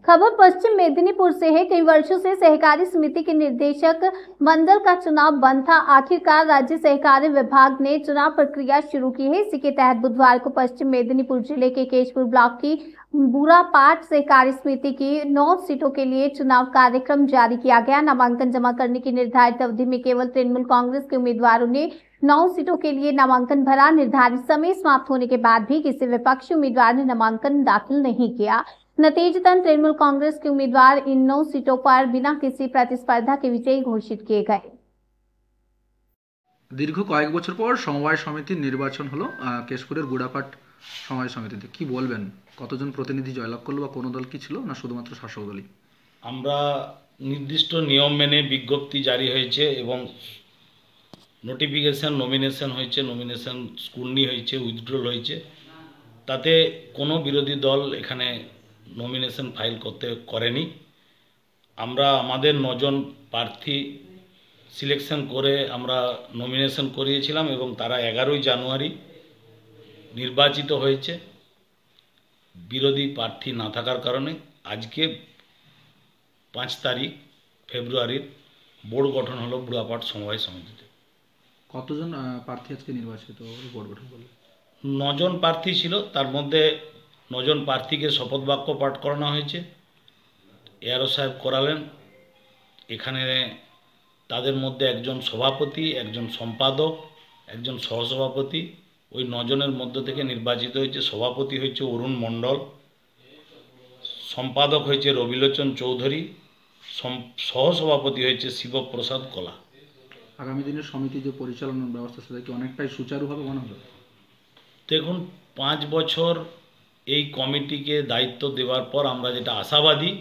खबर पश्चिम मेदिनीपुर से है। कई वर्षों से सहकारी समिति के निर्देशक मंडल का चुनाव बंद था। आखिरकार राज्य सहकारी विभाग ने चुनाव प्रक्रिया शुरू की है। इसी के तहत बुधवार को पश्चिम मेदिनीपुर जिले के केशपुर ब्लॉक की बुरापाट सहकारी समिति की 9 सीटों के लिए चुनाव कार्यक्रम जारी किया गया। नामांकन जमा करने की निर्धारित अवधि में केवल तृणमूल कांग्रेस के उम्मीदवारों ने 9 सीटों के लिए नामांकन भरा। निर्धारित समय समाप्त होने के बाद भी किसी विपक्षी उम्मीदवार ने नामांकन दाखिल नहीं किया। नतीजतन तृणमूल कांग्रेस के उम्मीदवार इन 9 सीटों पर बिना किसी प्रतिस्पर्धा के विजयी घोषित किए गए। दीर्घ कয়েক বছর পর সমবায় সমিতির নির্বাচন হলো কেশপুরের বুড়াপাট সমবায় সমিতিতে। কি বলবেন, কতজন প্রতিনিধি জয়লাভ করলো বা কোনো দল কি ছিল না শুধুমাত্র শাসক দলই? আমরা নির্দিষ্ট নিয়ম মেনে বিজ্ঞপ্তি জারি হয়েছে এবং নোটিফিকেশন নমিনেশন হয়েছে, নমিনেশন স্কুটনি হয়েছে, উইথড্রল হয়েছে। তাতে কোনো বিরোধী দল এখানে নমিনেশন ফাইল করেনি। আমরা আমাদের 9 জন প্রার্থী সিলেকশন করে আমরা নমিনেশন করিয়েছিলাম এবং তারা 11ই জানুয়ারি নির্বাচিত হয়েছে। বিরোধী প্রার্থী না থাকার কারণে আজকে 5 তারিখ ফেব্রুয়ারির বোর্ড গঠন হলো বুড়াপাট সমবায় সমিতিতে। কতজন প্রার্থী আজকে নির্বাচিত বোর্ড গঠন করলো? 9 জন প্রার্থী ছিল, তার মধ্যে 9 জন প্রার্থীকে শপথ বাক্য পাঠ করানো হয়েছে। এআরও সাহেব করালেন। এখানে তাদের মধ্যে একজন সভাপতি, একজন সম্পাদক, একজন সহসভাপতি, ওই 9 জনের মধ্য থেকে নির্বাচিত হয়েছে। সভাপতি হয়েছে অরুণ মণ্ডল, সম্পাদক হয়েছে রবিলোচন চৌধুরী, সহসভাপতি হয়েছে শিবপ্রসাদ কলা। আগামী দিনের সমিতি যে পরিচালনার ব্যবস্থা সেটা কি অনেকটাই সুচারুভাবে মনে হলো? দেখুন, 5 বছর এই কমিটিকে দায়িত্ব দেওয়ার পর আমরা যেটা আশাবাদী,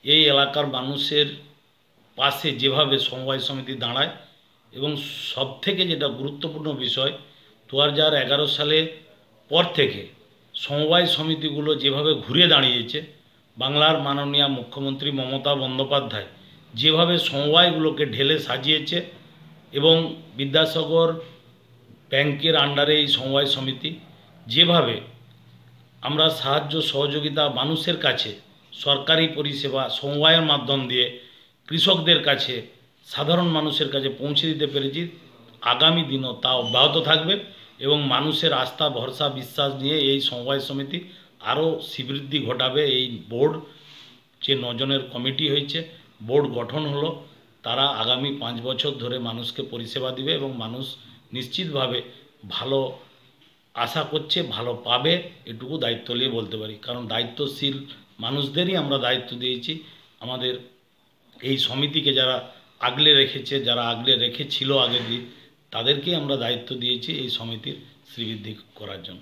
এই এলাকার মানুষের পাশে যেভাবে সমবায় সমিতি দাঁড়ায় এবং সবথেকে যেটা গুরুত্বপূর্ণ বিষয়, 2011 সালে পর থেকে সমবায় সমিতিগুলো যেভাবে ঘুরে দাঁড়িয়েছে, বাংলার মাননীয় মুখ্যমন্ত্রী মমতা বন্দ্যোপাধ্যায় যেভাবে সমবায়গুলোকে ঢেলে সাজিয়েছে এবং বিদ্যাসাগর ব্যাংকের আন্ডারে এই সমবায় সমিতি যেভাবে আমরা সাহায্য সহযোগিতা মানুষের কাছে সরকারি পরিষেবা সমবায়ের মাধ্যম দিয়ে কৃষকদের কাছে সাধারণ মানুষের কাছে পৌঁছে দিতে পেরেছি, আগামী দিনও তা অব্যাহত থাকবে এবং মানুষের আস্থা ভরসা বিশ্বাস নিয়ে এই সমবায় সমিতি আরও শ্রীবৃদ্ধি ঘটাবে। এই বোর্ড যে 9 জনের কমিটি হয়েছে, বোর্ড গঠন হলো, তারা আগামী 5 বছর ধরে মানুষকে পরিষেবা দিবে এবং মানুষ নিশ্চিতভাবে ভালো আশা করছে, ভালো পাবে, এটুকু দায়িত্ব নিয়ে বলতে পারি। কারণ দায়িত্বশীল মানুষদেরই আমরা দায়িত্ব দিয়েছি। আমাদের এই সমিতিকে যারা আগলে রেখেছে, যারা আগলে রেখেছিল আগের দিন, তাদেরকেই আমরা দায়িত্ব দিয়েছি এই সমিতির শ্রীবৃদ্ধি করার জন্য।